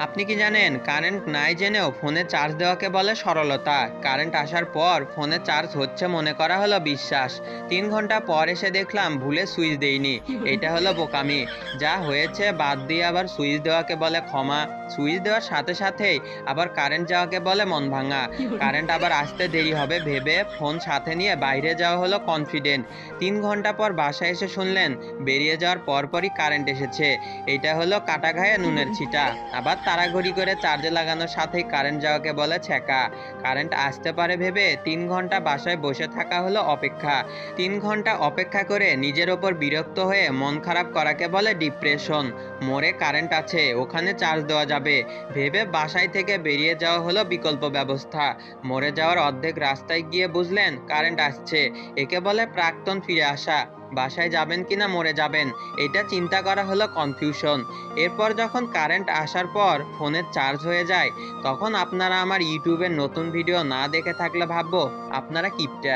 আপনি কি জানেন কারেন্ট নাই জেনেও ফোনে চার্জ দেওয়াকে বলে সরলতা। কারেন্ট আসার পর ফোনে চার্জ হচ্ছে মনে করা হলো বিশ্বাস। 3 ঘন্টা পর এসে দেখলাম ভুলে সুইচ দেইনি। এটা হলো বোকামি। যা হয়েছে বাদ দিয়ে আবার সুইচ দেওয়াকে বলে ক্ষমা। সুইচ দেওয়ার সাথে সাথেই আবার কারেন্ট যাওয়াকে বলে মন ভাঙা। কারেন্ট আবার আসতে দেরি হবে ভেবে ফোন সাথে নিয়ে বাইরে যাওয়া হলো কনফিডেন্ট। 3 ঘন্টা পর বাসায় এসে শুনলেন বেরিয়ে যাওয়ার পরপরই কারেন্ট এসেছে। এটা হলো কাটা ঘায়ে নুনের ছিটা। আবার তাড়াঘড়ি করে চার্জে লাগানোর সাথেই কারেন্ট যাওয়াকে বলে ছ্যাঁকা। কারেন্ট আসতে পারে ভেবে 3 ঘন্টা বাসায় বসে থাকা হলো অপেক্ষা। 3 ঘন্টা অপেক্ষা করে নিজের ওপর বিরক্ত হয়ে মন খারাপ করাকে বলে ডিপ্রেশন। মোড়ে কারেন্ট আছে, ওখানে চার্জ দেওয়া যাবে ভেবে বাসায় থেকে বেরিয়ে যাওয়া হলো বিকল্প ব্যবস্থা। মরে যাওয়ার অর্ধেক রাস্তায় গিয়ে বুঝলেন কারেন্ট আসছে। একে বলে প্রাক্তন ফিরে আসা। বাসায় যাবেন কিনা মরে যাবেন, এটা চিন্তা করা হলো কনফিউশন। এরপর যখন কারেন্ট আসার পর ফোনের চার্জ হয়ে যায়, তখন আপনারা আমার ইউটিউবের নতুন ভিডিও না দেখে থাকলে ভাববো আপনারা কিপটা।